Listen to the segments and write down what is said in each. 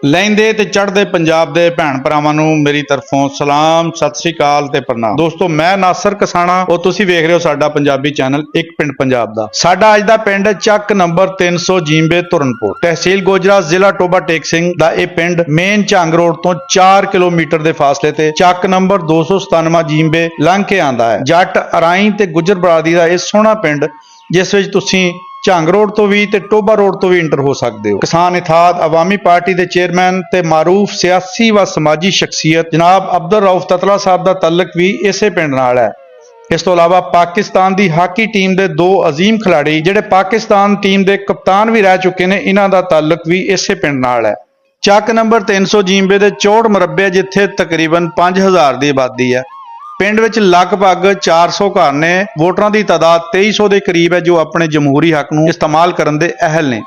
लैंदे ते चढ़दे पंजाब दे भैन भरावां नूं मेरी तरफों सलाम, सत श्री अकाल ते प्रणाम। दोस्तों मैं नासर कसाना और तुसीं वेख रहे हो साडा पंजाबी चैनल एक पिंड पंजाब दा। साडा अज दा पिंड ਚੱਕ नंबर 300 जींबे तुरनपुर, तहसील गोजरा, जिला टोबा टेक सिंह दा ਇਹ ਪਿੰਡ ਮੇਨ ਝੰਗ ਰੋਡ ਤੋਂ 4 ਕਿਲੋਮੀਟਰ ਦੇ ਫਾਸਲੇ ਤੇ ਚੱਕ ਨੰਬਰ 297 जींबे ਲੰਘ ਕੇ ਆਂਦਾ ਹੈ। ਜੱਟ ਅਰਾਈ ਤੇ ਗੁੱਜਰ ਬਰਾਦਰੀ ਦਾ ਇਹ ਸੋਹਣਾ ਪਿੰਡ ਜਿਸ ਵਿੱਚ ਤੁਸੀਂ ਝੰਗ रोड तो भी ते टोबा रोड तो भी इंटर हो सकते हो। किसान इत्तेहाद अवामी पार्टी के चेयरमैन ते मारूफ सियासी व समाजी शख्सियत जनाब अब्दुल रऊफ ततला साहब का तल्लक भी इसे पिंड नाल है। इस तो इलावा पाकिस्तान की हाकी टीम के दो अजीम खिलाड़ी जिहड़े पाकिस्तान टीम के कप्तान भी रह चुके हैं, इन्हां दा तल्लक भी इसे पिंड नाल है। ਚੱਕ नंबर 300 जींबे के 64 मुरब्बे जिथे तकरीबन 5000 की आबादी है। ਪਿੰਡ ਵਿੱਚ ਲਗਭਗ 400 ਘਰ ਨੇ। ਵੋਟਰਾਂ ਦੀ ਤਾਦਾਦ 2300 ਦੇ ਕਰੀਬ ਹੈ ਜੋ ਆਪਣੇ ਜਮਹੂਰੀ ਹੱਕ ਨੂੰ ਇਸਤੇਮਾਲ ਕਰਨ ਦੇ ਅਹਿਲ ਨੇ।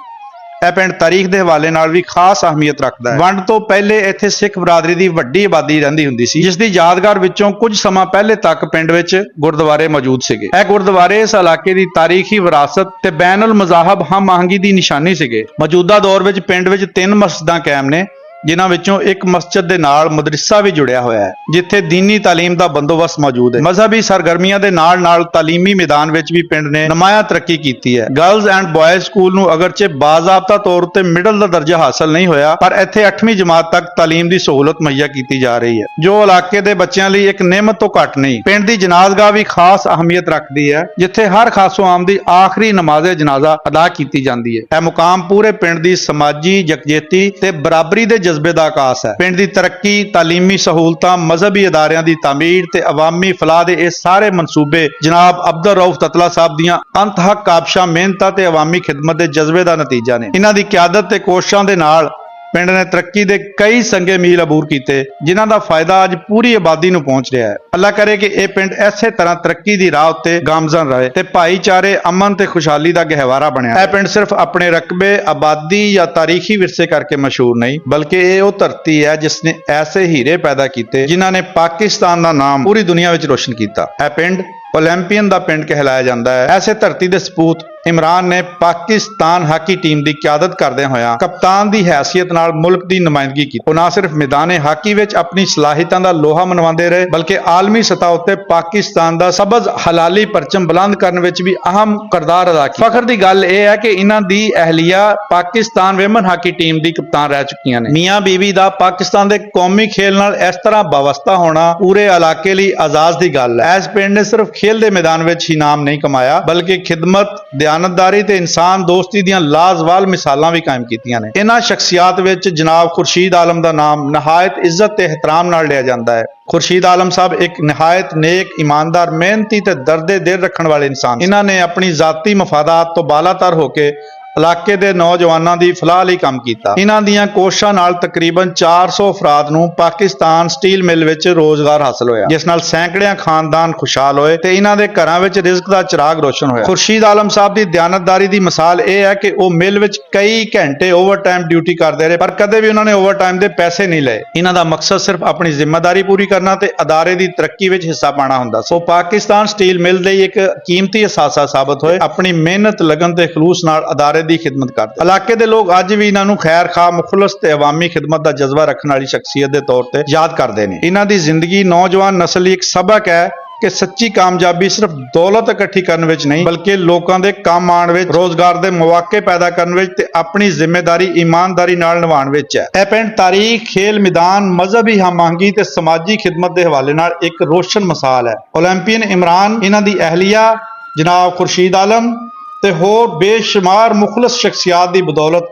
ਇਹ ਪਿੰਡ ਤਾਰੀਖ ਦੇ ਹਵਾਲੇ ਨਾਲ ਵੀ ਖਾਸ ਅਹਿਮੀਅਤ ਰੱਖਦਾ ਹੈ। ਵੰਡ ਤੋਂ ਪਹਿਲੇ ਇੱਥੇ ਸਿੱਖ ਬਰਾਦਰੀ ਦੀ ਵੱਡੀ ਆਬਾਦੀ ਰਹਿੰਦੀ ਹੁੰਦੀ ਸੀ, ਜਿਸ ਦੀ ਯਾਦਗਾਰ ਵਿੱਚੋਂ ਕੁਝ ਸਮਾਂ ਪਹਿਲੇ ਤੱਕ ਪਿੰਡ ਵਿੱਚ ਗੁਰਦੁਆਰੇ ਮੌਜੂਦ ਸੀਗੇ। ਇਹ ਗੁਰਦੁਆਰੇ ਇਸ ਇਲਾਕੇ ਦੀ ਤਾਰੀਖੀ ਵਿਰਾਸਤ ਤੇ ਬੈਨੁਲ ਮਜ਼ਾਹਬ ਹਮ ਆਹੰਗੀ ਦੀ ਨਿਸ਼ਾਨੀ ਸੀਗੇ। ਮੌਜੂਦਾ ਦੌਰ ਵਿੱਚ ਪਿੰਡ ਵਿੱਚ 3 ਮਸਜਿਦਾਂ ਕਾਇਮ ਨੇ, ਜਿਨ੍ਹਾਂ ਵਿੱਚੋਂ ਇੱਕ ਮਸਜਿਦ ਦੇ ਨਾਲ ਮਦਰਸਾ ਵੀ ਜੁੜਿਆ ਹੋਇਆ ਹੈ, ਜਿੱਥੇ ਦੀਨੀ ਤਾਲੀਮ ਦਾ ਬੰਦੋਬਸਤ ਮੌਜੂਦ ਹੈ। ਮਜ਼ਹਬੀ ਸਰਗਰਮੀਆਂ ਦੇ ਨਾਲ ਤਾਲੀਮੀ ਮੈਦਾਨ ਵਿੱਚ ਵੀ ਪਿੰਡ ਨੇ ਨਮਾਇਆ ਤਰੱਕੀ ਕੀਤੀ ਹੈ। ਗਰਲਜ਼ ਐਂਡ ਬॉयਜ਼ ਸਕੂਲ ਨੂੰ ਅਗਰਚੇ ਬਾਜ਼ਾਬਤਾ ਤੌਰ ਤੇ ਮਿਡਲ ਦਾ ਦਰਜਾ ਹਾਸਲ ਨਹੀਂ ਹੋਇਆ, ਪਰ ਇੱਥੇ 8ਵੀਂ ਜਮਾਤ ਤੱਕ ਤਾਲੀਮ ਦੀ ਸਹੂਲਤ ਮੁਹੱਈਆ ਕੀਤੀ ਜਾ ਰਹੀ ਹੈ, ਜੋ ਇਲਾਕੇ ਦੇ ਬੱਚਿਆਂ ਲਈ ਇੱਕ ਨਿਮਤ ਤੋਂ ਘੱਟ ਨਹੀਂ। ਪਿੰਡ ਦੀ ਜਨਾਜ਼ਗਾਹ ਵੀ ਖਾਸ ਅਹਿਮੀਅਤ ਰੱਖਦੀ ਹੈ, ਜਿੱਥੇ ਹਰ ਖਾਸੋ ਆਮ ਦੀ ਆਖਰੀ ਨਮਾਜ਼ੇ ਜਨਾਜ਼ਾ ਅਦਾ ਕੀਤੀ ਜਾਂਦੀ ਹੈ। ਇਹ ਮੁਕਾਮ ਪੂਰੇ ਪਿੰਡ ਦੀ ਸਮਾਜੀ ਯਕਜਹਿਤੀ ਤੇ ਬਰਾਬਰੀ ਦੇ ਜਜ਼ਬੇ ਦਾ ਆਕਾਸ ਹੈ। ਪਿੰਡ ਦੀ ਤਰੱਕੀ, ਤਾਲੀਮੀ ਸਹੂਲਤਾਂ, ਮਜ਼ਹਬੀ ਅਦਾਰਿਆਂ ਦੀ ਤਾਮੀਰ ਤੇ ਅਵਾਮੀ ਫਲਾਹ ਦੇ ਇਹ ਸਾਰੇ ਮਨਸੂਬੇ ਜਨਾਬ ਅਬਦੁਲ ਰਊਫ ਤਤਲਾ ਸਾਹਿਬ ਦੀਆਂ ਅੰਤਹਕ ਕਾਬਸ਼ਾਂ ਮਿਹਨਤਾਂ ਤੇ ਅਵਾਮੀ ਖਿਦਮਤ ਦੇ ਜਜ਼ਬੇ ਦਾ ਨਤੀਜਾ ਨੇ। ਇਹਨਾਂ ਦੀ ਕਿਆਦਤ ਤੇ ਕੋਸ਼ਿਸ਼ਾਂ ਦੇ ਨਾਲ ਪਿੰਡ ਨੇ ਤਰੱਕੀ ਦੇ ਕਈ ਸੰਗੇ ਮੀਲ ਅਬੂਰ ਕੀਤੇ, ਜਿਨ੍ਹਾਂ ਦਾ ਫਾਇਦਾ ਅੱਜ ਪੂਰੀ ਆਬਾਦੀ ਨੂੰ ਪਹੁੰਚ ਰਿਹਾ ਹੈ। ਅੱਲਾ ਕਰੇ ਕਿ ਇਹ ਪਿੰਡ ਇਸੇ ਤਰ੍ਹਾਂ ਤਰੱਕੀ ਦੀ ਰਾਹ ਉੱਤੇ ਗਾਮਜ਼ਨ ਰਹੇ ਤੇ ਭਾਈਚਾਰੇ, ਅਮਨ ਤੇ ਖੁਸ਼ਹਾਲੀ ਦਾ ਗਹਿਵਾਰਾ ਬਣਿਆ। ਇਹ ਪਿੰਡ ਸਿਰਫ ਆਪਣੇ ਰਕਬੇ, ਆਬਾਦੀ ਜਾਂ ਤਾਰੀਖੀ ਵਿਰਸੇ ਕਰਕੇ ਮਸ਼ਹੂਰ ਨਹੀਂ, ਬਲਕਿ ਇਹ ਉਹ ਧਰਤੀ ਹੈ ਜਿਸ ਨੇ ਐਸੇ ਹੀਰੇ ਪੈਦਾ ਕੀਤੇ ਜਿਨ੍ਹਾਂ ਨੇ ਪਾਕਿਸਤਾਨ ਦਾ ਨਾਮ ਪੂਰੀ ਦੁਨੀਆ ਵਿੱਚ ਰੋਸ਼ਨ ਕੀਤਾ। ਇਹ ਪਿੰਡ ओलंपियन ਦਾ ਪਿੰਡ कहलाया ਜਾਂਦਾ ਹੈ। ਐਸੇ ਧਰਤੀ ਦੇ ਸਪੂਤ ਇਮਰਾਨ ਨੇ ਪਾਕਿਸਤਾਨ ਹਾਕੀ ਟੀਮ ਦੀ ਕਿਆਦਤ ਕਰਦਿਆਂ ਹੋਇਆਂ ਕਪਤਾਨ ਦੀ ਹੈਸੀਅਤ ਨਾਲ ਮੁਲਕ ਦੀ ਨੁਮਾਇੰਦਗੀ ਕੀਤੀ। ਉਹ ਨਾ ਸਿਰਫ ਮੈਦਾਨੇ ਹਾਕੀ ਵਿੱਚ ਆਪਣੀ ਸਲਾਹੀਤਾਂ ਦਾ ਲੋਹਾ ਮਨਵਾਉਂਦੇ ਰਹੇ, ਬਲਕਿ ਆਲਮੀ ਸਤਹ ਉੱਤੇ ਪਾਕਿਸਤਾਨ ਦਾ ਸਬਜ਼ ਹਲਾਲੀ ਪਰਚਮ ਬੁਲੰਦ ਕਰਨ ਵਿੱਚ ਵੀ ਅਹਿਮ ਕਿਰਦਾਰ ਅਦਾ ਕੀਤਾ। ਫਖਰ ਦੀ ਗੱਲ ਇਹ ਹੈ ਕਿ ਇਹਨਾਂ ਦੀ ਅਹਲੀਆ ਪਾਕਿਸਤਾਨ ਵਿਮਨ ਹਾਕੀ ਟੀਮ ਦੀ ਕਪਤਾਨ ਰਹਿ ਚੁੱਕੀਆਂ ਨੇ। ਮੀਆਂ ਬੀਵੀ ਦਾ ਪਾਕਿਸਤਾਨ ਦੇ ਕੌਮੀ ਖੇਲ ਨਾਲ ਇਸ ਤਰ੍ਹਾਂ ਵਾਬਸਤਾ ਹੋਣਾ ਪੂਰੇ ਇਲਾਕੇ ਲਈ ਆਜ਼ਾਜ਼ ਦੀ ਗੱਲ ਹੈ। ਇਸ ਪਿੰਡ ਨੇ ਸਿਰਫ खेल के मैदान में ही नाम नहीं कमाया, बल्कि खिदमत, दयानतदारी ते इंसान दोस्ती दीयां लाजवाल मिसालां भी कायम कीतियां ने। इन्हां शख्सियात विच जनाब खुर्शीद आलम दा नाम नहायत इज्जत ते एहतराम नाल लिया जाता है। खुर्शीद आलम साहब एक नहायत नेक, ईमानदार, मेहनती ते दर्दे दिल रखण वाले इंसान। इन्हां ने अपनी जाती मफादात तो बालातर होके इलाके के नौजवानों की फलाह ਲਈ काम किया। इन्हां दीयां कोशिशां नाल तकरीबन 400 अफराद नूं पाकिस्तान स्टील मिल विच रोजगार हासिल होया, जिस नाल सैकड़ियां खानदान खुशहाल होए ते इन्हां दे घरां विच रिज़्क दा चिराग रोशन होया। खुर्शीद आलम साहब दी दयानतदारी दी मिसाल यह है कि वो मिल विच कई घंटे ओवरटाइम ड्यूटी करते रहे, पर कदे भी उन्होंने ओवरटाइम के पैसे नहीं लए। इन्हां दा मकसद सिर्फ अपनी जिम्मेदारी पूरी करना ते अदारे दी तरक्की विच हिस्सा पाना हुंदा सी। पाकिस्तान स्टील मिल दे एक कीमती असासा साबित होए, अपनी मेहनत, लगन ते खलूस नाल अदारे ਦੀ ਖਿਦਮਤ ਕਰਦੇ। ਇਲਾਕੇ ਦੇ ਲੋਕ ਅੱਜ ਵੀ ਇਹਨਾਂ ਨੂੰ ਖੈਰ ਖਾਹ, ਮੁਖਲਸ ਤੇ ਅਵਾਮੀ ਖਿਦਮਤ ਦਾ ਜਜ਼ਬਾ ਰੱਖਣ ਵਾਲੀ ਸ਼ਖਸੀਅਤ ਦੇ ਤੌਰ ਤੇ ਯਾਦ ਕਰਦੇ ਨੇ। ਇਹਨਾਂ ਦੀ ਜ਼ਿੰਦਗੀ ਨੌਜਵਾਨ ਨਸਲ ਲਈ ਇੱਕ ਸਬਕ ਹੈ ਕਿ ਸੱਚੀ ਕਾਮਯਾਬੀ ਸਿਰਫ ਦੌਲਤ ਇਕੱਠੀ ਕਰਨ ਵਿੱਚ ਨਹੀਂ, ਬਲਕਿ ਲੋਕਾਂ ਦੇ ਕੰਮ ਆਉਣ ਵਿੱਚ, ਰੋਜ਼ਗਾਰ ਦੇ ਮੌਕੇ ਪੈਦਾ ਕਰਨ ਵਿੱਚ ਤੇ ਆਪਣੀ ਜ਼ਿੰਮੇਵਾਰੀ ਇਮਾਨਦਾਰੀ ਨਾਲ ਨਿਭਾਉਣ ਵਿੱਚ ਹੈ। ਇਹ ਪਿੰਡ ਤਾਰੀਖ, ਖੇਲ ਮੈਦਾਨ, ਮਜ਼ਹਬੀ ਹਮਾਹੰਗੀ ਤੇ ਸਮਾਜੀ ਖਿਦਮਤ ਦੇ ਹਵਾਲੇ ਨਾਲ ਇੱਕ ਰੋਸ਼ਨ ਮਿਸਾਲ ਹੈ। ਓਲੰਪੀਅਨ ਇਮਰਾਨ, ਇਹਨਾਂ ਦੀ ਅਹਲੀਆ ਜਨਾਬ ਖੁਰਸ਼ੀਦ ਆਲਮ ਤੇ ਹੋਰ ਬੇਸ਼ੁਮਾਰ ਮੁਖਲਸ ਸ਼ਖਸੀਅਤ ਦੀ ਬਦੌਲਤ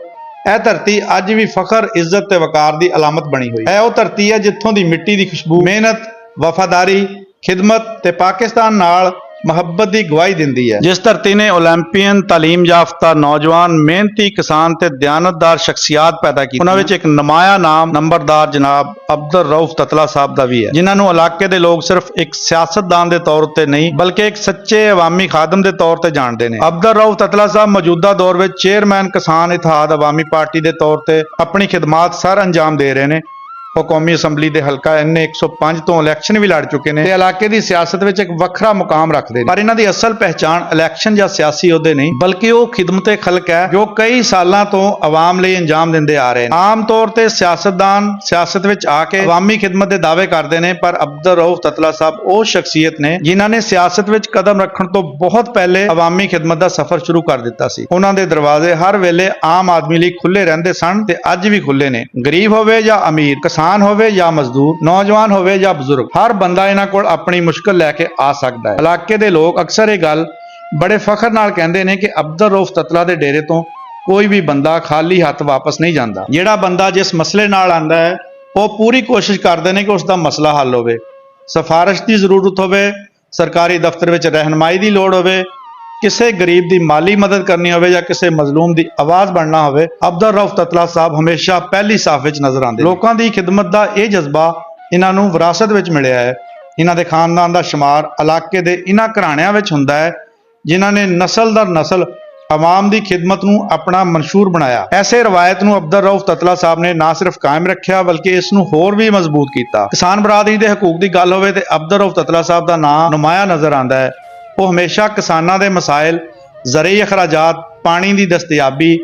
ਇਹ ਧਰਤੀ ਅੱਜ ਵੀ ਫਖਰ, ਇੱਜ਼ਤ ਤੇ ਵਕਾਰ ਦੀ ਅਲਾਮਤ ਬਣੀ ਹੋਈ ਹੈ। ਇਹ ਉਹ ਧਰਤੀ ਹੈ ਜਿੱਥੋਂ ਦੀ ਮਿੱਟੀ ਦੀ ਖੁਸ਼ਬੂ, ਮਿਹਨਤ, ਵਫਾਦਾਰੀ, ਖਿਦਮਤ ਤੇ ਪਾਕਿਸਤਾਨ ਨਾਲ ਮੁਹੱਬਤ ਦੀ ਗਵਾਹੀ ਦਿੰਦੀ ਹੈ। ਜਿਸ ਧਰਤੀ ਨੇ ਓਲੰਪੀਅਨ, ਤਾਲੀਮ ਯਾਫਤਾ ਨੌਜਵਾਨ, ਮਿਹਨਤੀ ਕਿਸਾਨ ਤੇ ਦਿਆਨਤਦਾਰ ਸ਼ਖਸੀਅਤ ਪੈਦਾ ਕੀਤੀ, ਉਹਨਾਂ ਵਿੱਚ ਇੱਕ ਨਮਾਇਆ ਨਾਮ ਨੰਬਰਦਾਰ ਜਨਾਬ ਅਬਦੁਲ ਰਊਫ ਤਤਲਾ ਸਾਹਿਬ ਦਾ ਵੀ ਹੈ, ਜਿਨ੍ਹਾਂ ਨੂੰ ਇਲਾਕੇ ਦੇ ਲੋਕ ਸਿਰਫ ਇੱਕ ਸਿਆਸਤਦਾਨ ਦੇ ਤੌਰ ਉੱਤੇ ਨਹੀਂ, ਬਲਕਿ ਇੱਕ ਸੱਚੇ ਅਵਾਮੀ ਖਾਦਮ ਦੇ ਤੌਰ ਤੇ ਜਾਣਦੇ ਨੇ। ਅਬਦੁਲ ਰਊਫ ਤਤਲਾ ਸਾਹਿਬ ਮੌਜੂਦਾ ਦੌਰ ਵਿੱਚ ਚੇਅਰਮੈਨ ਕਿਸਾਨ ਇਤਿਹਾਦ ਅਵਾਮੀ ਪਾਰਟੀ ਦੇ ਤੌਰ ਤੇ ਆਪਣੀ ਖਿਦਮਾਤ ਸਰ ਅੰਜਾਮ ਦੇ ਰਹੇ ਨੇ। ਉਹ ਕੌਮੀ ਅਸੈਂਬਲੀ ਦੇ ਹਲਕਾ NA 105 ਤੋਂ ਇਲੈਕਸ਼ਨ ਵੀ ਲੜ ਚੁੱਕੇ ਨੇ ਤੇ ਇਲਾਕੇ ਦੀ ਸਿਆਸਤ ਵਿੱਚ ਇੱਕ ਵੱਖਰਾ ਮੁਕਾਮ ਰੱਖਦੇ ਨੇ। ਪਰ ਇਹਨਾਂ ਦੀ ਅਸਲ ਪਹਿਚਾਣ ਇਲੈਕਸ਼ਨ ਜਾਂ ਸਿਆਸੀ ਅਹੁਦੇ ਨਹੀਂ, ਬਲਕਿ ਉਹ ਖਿਦਮਤੇ ਖਲਕ ਹੈ ਜੋ ਕਈ ਸਾਲਾਂ ਤੋਂ ਆਵਾਮ ਲਈ ਅੰਜਾਮ ਦਿੰਦੇ ਆ ਰਹੇ ਨੇ। ਆਮ ਤੌਰ ਤੇ ਸਿਆਸਤਦਾਨ ਸਿਆਸਤ ਵਿੱਚ ਆ ਕੇ ਆਵਾਮੀ ਖਿਦਮਤ ਦੇ ਦਾਅਵੇ ਕਰਦੇ ਨੇ, ਪਰ ਅਬਦੁਲ ਰਊਫ ਤਤਲਾ ਸਾਹਿਬ ਉਹ ਸ਼ਖਸੀਅਤ ਨੇ ਜਿਨ੍ਹਾਂ ਨੇ ਸਿਆਸਤ ਵਿੱਚ ਕਦਮ ਰੱਖਣ ਤੋਂ ਬਹੁਤ ਪਹਿਲੇ ਆਵਾਮੀ ਖਿਦਮਤ ਦਾ ਸਫ਼ਰ ਸ਼ੁਰੂ ਕਰ ਦਿੱਤਾ ਸੀ। ਉਹਨਾਂ ਦੇ ਦਰਵਾਜ਼ੇ ਹਰ ਵੇਲੇ ਆਮ ਆਦਮੀ ਲਈ ਖੁੱਲੇ ਰਹਿੰਦੇ ਸਨ ਤੇ ਅੱਜ ਵੀ ਖੁੱਲੇ ਨੇ। ਗਰੀਬ ਹੋਵੇ ਜਾਂ ਅਮੀਰ, ਕਿਸਾਨ ਹੋਵੇ ਜਾਂ ਮਜ਼ਦੂਰ, ਨੌਜਵਾਨ ਹੋਵੇ ਜਾਂ ਬਜ਼ੁਰਗ, ਹਰ ਬੰਦਾ ਇਹਨਾਂ ਕੋਲ ਆਪਣੀ ਮੁਸ਼ਕਲ ਲੈ ਕੇ ਆ ਸਕਦਾ ਹੈ। ਇਲਾਕੇ ਦੇ ਲੋਕ ਅਕਸਰ ਇਹ ਗੱਲ ਬੜੇ ਫਖਰ ਨਾਲ ਕਹਿੰਦੇ ਨੇ ਕਿ ਅਬਦੁਲ ਰਊਫ ਤਤਲਾ ਦੇ ਡੇਰੇ ਤੋਂ ਕੋਈ ਵੀ ਬੰਦਾ ਖਾਲੀ ਹੱਥ ਵਾਪਸ ਨਹੀਂ ਜਾਂਦਾ। ਜਿਹੜਾ ਬੰਦਾ ਜਿਸ ਮਸਲੇ ਨਾਲ ਆਂਦਾ ਹੈ ਉਹ ਪੂਰੀ ਕੋਸ਼ਿਸ਼ ਕਰਦੇ ਨੇ ਕਿ ਉਸ ਦਾ ਮਸਲਾ ਹੱਲ ਹੋਵੇ। ਸਿਫਾਰਿਸ਼ ਦੀ ਜ਼ਰੂਰਤ ਹੋਵੇ, ਸਰਕਾਰੀ ਦਫ਼ਤਰ ਵਿੱਚ ਰਹਿਨਮਾਈ ਦੀ ਲੋੜ ਹੋਵੇ, ਕਿਸੇ ਗਰੀਬ ਦੀ ਮਾਲੀ ਮਦਦ ਕਰਨੀ ਹੋਵੇ ਜਾਂ ਕਿਸੇ ਮਜ਼ਲੂਮ ਦੀ ਆਵਾਜ਼ ਬਣਨਾ ਹੋਵੇ, ਅਬਦੁਲ ਰਊਫ ਤਤਲਾ ਸਾਹਿਬ ਹਮੇਸ਼ਾ ਪਹਿਲੀ ਸਾਫ ਵਿੱਚ ਨਜ਼ਰ ਆਉਂਦੇ। ਲੋਕਾਂ ਦੀ ਖਿਦਮਤ ਦਾ ਇਹ ਜਜ਼ਬਾ ਇਹਨਾਂ ਨੂੰ ਵਿਰਾਸਤ ਵਿੱਚ ਮਿਲਿਆ ਹੈ। ਇਹਨਾਂ ਦੇ ਖਾਨਦਾਨ ਦਾ ਸ਼ੁਮਾਰ ਇਲਾਕੇ ਦੇ ਇਹਨਾਂ ਘਰਾਣਿਆਂ ਵਿੱਚ ਹੁੰਦਾ ਹੈ ਜਿਨ੍ਹਾਂ ਨੇ ਨਸਲ ਦਰ ਨਸਲ ਆਵਾਮ ਦੀ ਖਿਦਮਤ ਨੂੰ ਆਪਣਾ ਮਨਸ਼ੂਰ ਬਣਾਇਆ। ਐਸੇ ਰਵਾਇਤ ਨੂੰ ਅਬਦੁਲ ਰਊਫ ਤਤਲਾ ਸਾਹਿਬ ਨੇ ਨਾ ਸਿਰਫ ਕਾਇਮ ਰੱਖਿਆ ਬਲਕਿ ਇਸ ਨੂੰ ਹੋਰ ਵੀ ਮਜ਼ਬੂਤ ਕੀਤਾ। ਕਿਸਾਨ ਬਰਾਦਰੀ ਦੇ ਹਕੂਕ ਦੀ ਗੱਲ ਹੋਵੇ ਤੇ ਅਬਦੁਲ ਰਊਫ ਤਤਲਾ ਸਾਹਿਬ ਦਾ ਨਾਂ ਨੁਮਾਇਆ ਨਜ਼ਰ ਆਉਂਦਾ ਹੈ। ਉਹ ਹਮੇਸ਼ਾ ਕਿਸਾਨਾਂ ਦੇ ਮਸਾਇਲ, ਜ਼ਰਈ ਅਖਰਾਜਾਤ, ਪਾਣੀ ਦੀ ਦਸਤਿਆਬੀ,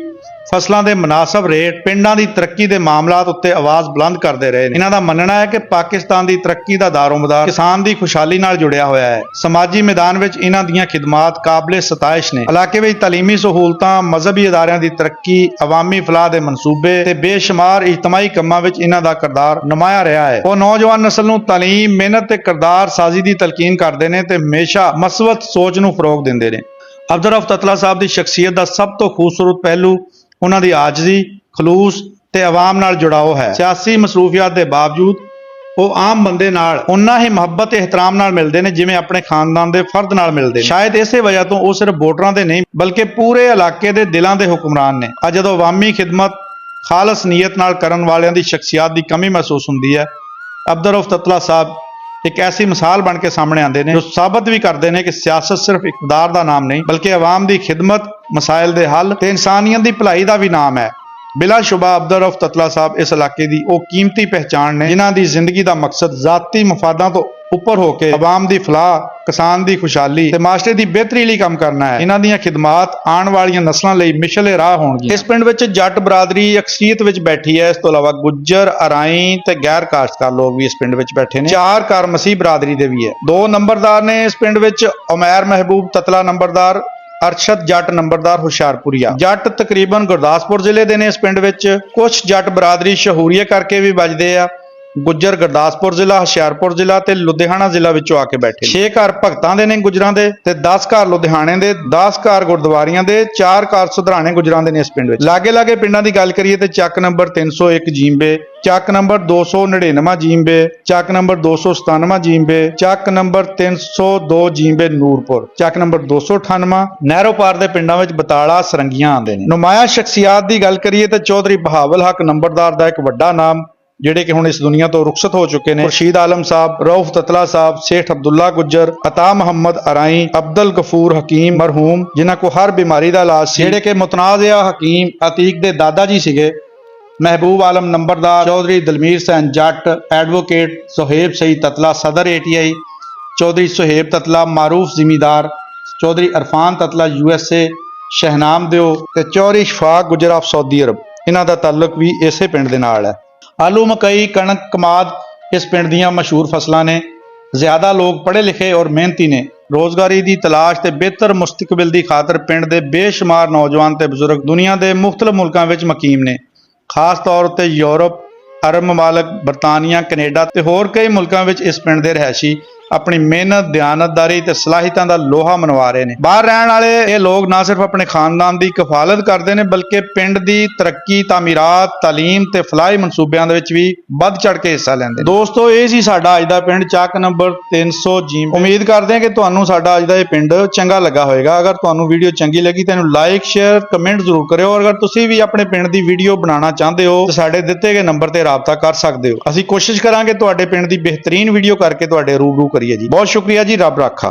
ਫਸਲਾਂ ਦੇ ਮੁਨਾਸਬ ਰੇਟ, ਪਿੰਡਾਂ ਦੀ ਤਰੱਕੀ ਦੇ ਮਾਮਲਾਤ ਉੱਤੇ ਆਵਾਜ਼ ਬੁਲੰਦ ਕਰਦੇ ਰਹੇ ਨੇ। ਇਹਨਾਂ ਦਾ ਮੰਨਣਾ ਹੈ ਕਿ ਪਾਕਿਸਤਾਨ ਦੀ ਤਰੱਕੀ ਦਾ ਦਾਰੋਮਦਾਰ ਕਿਸਾਨ ਦੀ ਖੁਸ਼ਹਾਲੀ ਨਾਲ ਜੁੜਿਆ ਹੋਇਆ ਹੈ। ਸਮਾਜੀ ਮੈਦਾਨ ਵਿੱਚ ਇਹਨਾਂ ਦੀਆਂ ਖਿਦਮਾਤ ਕਾਬਲੇ ਸਤਾਇਸ਼ ਨੇ। ਇਲਾਕੇ ਵਿੱਚ ਤਾਲੀਮੀ ਸਹੂਲਤਾਂ, ਮਜ਼ਹਬੀ ਅਦਾਰਿਆਂ ਦੀ ਤਰੱਕੀ, ਅਵਾਮੀ ਫਲਾਹ ਦੇ ਮਨਸੂਬੇ ਤੇ ਬੇਸ਼ੁਮਾਰ ਇਜਤਮਾਹੀ ਕੰਮਾਂ ਵਿੱਚ ਇਹਨਾਂ ਦਾ ਕਿਰਦਾਰ ਨੁਮਾਇਆ ਰਿਹਾ ਹੈ। ਉਹ ਨੌਜਵਾਨ ਨਸਲ ਨੂੰ ਤਾਲੀਮ, ਮਿਹਨਤ ਤੇ ਕਿਰਦਾਰ ਸਾਜ਼ੀ ਦੀ ਤਲਕੀਨ ਕਰਦੇ ਨੇ ਤੇ ਹਮੇਸ਼ਾ ਮਸਵਤ ਸੋਚ ਨੂੰ ਫਰੋਗ ਦਿੰਦੇ ਨੇ। ਅਬਦੁਲ ਰਊਫ ਤਤਲਾ ਸਾਹਿਬ ਦੀ ਸ਼ਖਸੀਅਤ ਦਾ ਸਭ ਤੋਂ ਖੂਬਸੂਰਤ ਪਹਿਲੂ ਉਹਨਾਂ ਦੀ ਆਜਜ਼ੀ, ਖਲੂਸ ਤੇ ਆਵਾਮ ਨਾਲ ਜੁੜਾਓ ਹੈ। ਸਿਆਸੀ ਮਸਰੂਫੀਅਤ ਦੇ ਬਾਵਜੂਦ ਉਹ ਆਮ ਬੰਦੇ ਨਾਲ ਉਨਾ ਹੀ ਮੁਹੱਬਤ ਤੇ ਇਹਤਰਾਮ ਨਾਲ ਮਿਲਦੇ ਨੇ ਜਿਵੇਂ ਆਪਣੇ ਖਾਨਦਾਨ ਦੇ ਫਰਦ ਨਾਲ ਮਿਲਦੇ ਨੇ। ਸ਼ਾਇਦ ਇਸੇ ਵਜ੍ਹਾ ਤੋਂ ਉਹ ਸਿਰਫ ਵੋਟਰਾਂ ਦੇ ਨਹੀਂ ਬਲਕਿ ਪੂਰੇ ਇਲਾਕੇ ਦੇ ਦਿਲਾਂ ਦੇ ਹੁਕਮਰਾਨ ਨੇ। ਅੱਜ ਜਦੋਂ ਆਵਾਮੀ ਖਿਦਮਤ ਖਾਲਸ ਨੀਅਤ ਨਾਲ ਕਰਨ ਵਾਲਿਆਂ ਦੀ ਸ਼ਖਸੀਅਤ ਦੀ ਕਮੀ ਮਹਿਸੂਸ ਹੁੰਦੀ ਹੈ, ਅਬਦੁਲ ਰਊਫ ਤਤਲਾ ਸਾਹਿਬ ਇੱਕ ਐਸੀ ਮਿਸਾਲ ਬਣ ਕੇ ਸਾਹਮਣੇ ਆਉਂਦੇ ਨੇ ਜੋ ਸਾਬਤ ਵੀ ਕਰਦੇ ਨੇ ਕਿ ਸਿਆਸਤ ਸਿਰਫ ਇਕਤਦਾਰ ਦਾ ਨਾਮ ਨਹੀਂ ਬਲਕਿ ਆਵਾਮ ਦੀ ਖਿਦਮਤ, ਮਸਾਇਲ ਦੇ ਹੱਲ ਤੇ ਇਨਸਾਨੀਅਤ ਦੀ ਭਲਾਈ ਦਾ ਵੀ ਨਾਮ ਹੈ। ਬਿਲਾ ਸ਼ੁਬਾ ਅਬਦੁਲ ਰਊਫ ਤਤਲਾ ਸਾਹਿਬ ਇਸ ਇਲਾਕੇ ਦੀ ਉਹ ਕੀਮਤੀ ਪਹਿਚਾਣ ਨੇ ਜਿਨ੍ਹਾਂ ਦੀ ਜ਼ਿੰਦਗੀ ਦਾ ਮਕਸਦ ਜ਼ਾਤੀ ਮਫਾਦਾਂ ਤੋਂ ਉੱਪਰ ਹੋ ਕੇ ਆਵਾਮ ਦੀ ਫਲਾਹ, ਕਿਸਾਨ ਦੀ ਖੁਸ਼ਹਾਲੀ ਤੇ ਮਾਸ਼ਰੇ ਦੀ ਬਿਹਤਰੀ ਲਈ ਕੰਮ ਕਰਨਾ ਹੈ। ਇਹਨਾਂ ਦੀਆਂ ਖਿਦਮਾਤ ਆਉਣ ਵਾਲੀਆਂ ਨਸਲਾਂ ਲਈ ਮਿਸ਼ਲੇ ਰਾਹ ਹੋਣਗੀਆਂ। ਇਸ ਪਿੰਡ ਵਿੱਚ ਜੱਟ ਬਰਾਦਰੀ ਅਕਸਰੀਅਤ ਵਿੱਚ ਬੈਠੀ ਹੈ। ਇਸ ਤੋਂ ਇਲਾਵਾ ਗੁੱਜਰ, ਅਰਾਈ ਤੇ ਗੈਰ ਕਾਸ਼ਤਕਾਰ ਲੋਕ ਵੀ ਇਸ ਪਿੰਡ ਵਿੱਚ ਬੈਠੇ ਨੇ। 4 ਘਰ ਮਸੀਹ ਬਰਾਦਰੀ ਦੇ ਵੀ ਹੈ। 2 ਨੰਬਰਦਾਰ ਨੇ ਇਸ ਪਿੰਡ ਵਿੱਚ, ਉਮੈਰ ਮਹਿਬੂਬ ਤਤਲਾ ਨੰਬਰਦਾਰ, ਅਰਸ਼ਦ ਜੱਟ ਨੰਬਰਦਾਰ ਹੁਸ਼ਿਆਰਪੁਰੀਆ। ਜੱਟ ਤਕਰੀਬਨ ਗੁਰਦਾਸਪੁਰ ਜ਼ਿਲ੍ਹੇ ਦੇ ਨੇ। ਇਸ ਪਿੰਡ ਵਿੱਚ ਕੁਝ ਜੱਟ ਬਰਾਦਰੀ ਸ਼ਹੂਰੀਏ ਕਰਕੇ ਵੀ ਵੱਜਦੇ ਆ। ਗੁੱਜਰ ਗੁਰਦਾਸਪੁਰ ਜ਼ਿਲ੍ਹਾ, ਹੁਸ਼ਿਆਰਪੁਰ ਜ਼ਿਲ੍ਹਾ ਤੇ ਲੁਧਿਆਣਾ ਜ਼ਿਲ੍ਹਾ ਵਿੱਚੋਂ ਆ ਕੇ ਬੈਠੇ। 6 ਘਰ ਭਗਤਾਂ ਦੇ ਨੇ ਗੁੱਜਰਾਂ ਦੇ ਤੇ 10 ਘਰ ਲੁਧਿਆਣੇ ਦੇ, 10 ਘਰ ਗੁਰਦੁਆਰੀਆਂ ਦੇ, 4 ਘਰ ਸੁਧਰਾਣੇ ਗੁੱਜਰਾਂ ਦੇ ਨੇ ਇਸ ਪਿੰਡ ਵਿੱਚ। ਲਾਗੇ ਪਿੰਡਾਂ ਦੀ ਗੱਲ ਕਰੀਏ ਤੇ ਚੱਕ ਨੰਬਰ 301 ਜੀਂਬੇ, ਚੱਕ ਨੰਬਰ 299 ਜੀਂਬੇ, ਚੱਕ ਨੰਬਰ 297 ਜੀਂਬੇ, ਚੱਕ ਨੰਬਰ 302 ਜੀਂਬੇ ਨੂਰਪੁਰ, ਚੱਕ ਨੰਬਰ 298 ਨਹਿਰੋ ਪਾਰ ਦੇ ਪਿੰਡਾਂ ਵਿੱਚ ਬਤਾਲਾ, ਸਰੰਗੀਆਂ ਆਉਂਦੇ ਨੇ। ਨੁਮਾਇਆ ਸ਼ਖਸੀਅਤ ਦੀ ਗੱਲ ਕਰੀਏ ਤੇ ਚੌਧਰੀ ਬਹਾਵਲ ਹਕ ਨੰਬਰਦਾਰ ਦਾ ਇੱਕ ਵੱਡਾ ਨਾਮ, ਜਿਹੜੇ ਕਿ ਹੁਣ ਇਸ ਦੁਨੀਆ ਤੋਂ ਰੁਖਸਤ ਹੋ ਚੁੱਕੇ ਨੇ, ਖੁਰਸ਼ੀਦ ਆਲਮ ਸਾਹਿਬ, ਰਊਫ ਤਤਲਾ ਸਾਹਿਬ, ਸੇਠ ਅਬਦੁੱਲਾ ਗੁੱਜਰ, ਅਤਾ ਮੁਹੰਮਦ ਅਰਾਈ, ਅਬਦੁਲ ਗਫੂਰ ਹਕੀਮ ਮਰਹੂਮ ਜਿਨ੍ਹਾਂ ਕੋ ਹਰ ਬਿਮਾਰੀ ਦਾ ਇਲਾਜ ਸੀ, ਜਿਹੜੇ ਕਿ ਮੁਤਨਾਜ਼ਿਆ ਹਕੀਮ ਅਤੀਕ ਦੇ ਦਾਦਾ ਜੀ ਸੀਗੇ, महबूब आलम नंबरदार, चौधरी दलमीर सैन जट, एडवोकेट सुहेब सईद ततला सदर ATI, चौधरी सुहेब ततला मारूफ जिमीदार, चौधरी अरफान ततला USA, शहनाम दिओ ते चौधरी शफाक गुजर ऑफ सऊदी अरब। इन्हां दा ताल्लुक भी इसे पिंड दे नाल है। आलू, मकई, कणक, कमाद इस पिंड दीयां मशहूर फसलां ने। ज़्यादा लोग पढ़े लिखे और मेहनती ने। रोज़गारी की तलाश ते बेहतर मुस्तकबिल की खातर पिंड दे बेशुमार नौजवान ते बुजुर्ग दुनिया के मुख्तलिफ मुल्कां विच मकीम ने। खास तौर पर यूरोप, अरब ममालक, बरतानिया, कनेडा ते होर कई मुल्कां विच इस पिंड दे रहायशी अपनी मेहनत, दयानतदारी ते सलाहियतां दा लोहा मनवा रहे ने। बाहर रहण वाले ये लोग ना सिर्फ अपने खानदान की कफालत करते हैं बल्कि पिंड की तरक्की, तामीरात, तालीम ते फलाही मनसूबियां दे विच भी वध चढ़ के हिस्सा लैंदे। दोस्तों, ये सी साडा अज दा पिंड ਚੱਕ नंबर 300 जी। उम्मीद करते हैं कि तुहानू साडा अज दा ये पिंड चंगा लगा होएगा। अगर तुहानू वीडियो चंगी लगी तो लाइक, शेयर, कमेंट जरूर करियो। अगर तुसीं भी अपने पिंड की वीडियो बनाना चाहते हो तो साडे दिते गए नंबर ते राबता कर सकते हो। असीं कोशिश करांगे तुहाडे पिंड की बेहतरीन वीडियो करके तुहाडे रूबरू करिए जी। बहुत शुक्रिया जी, रब राखा।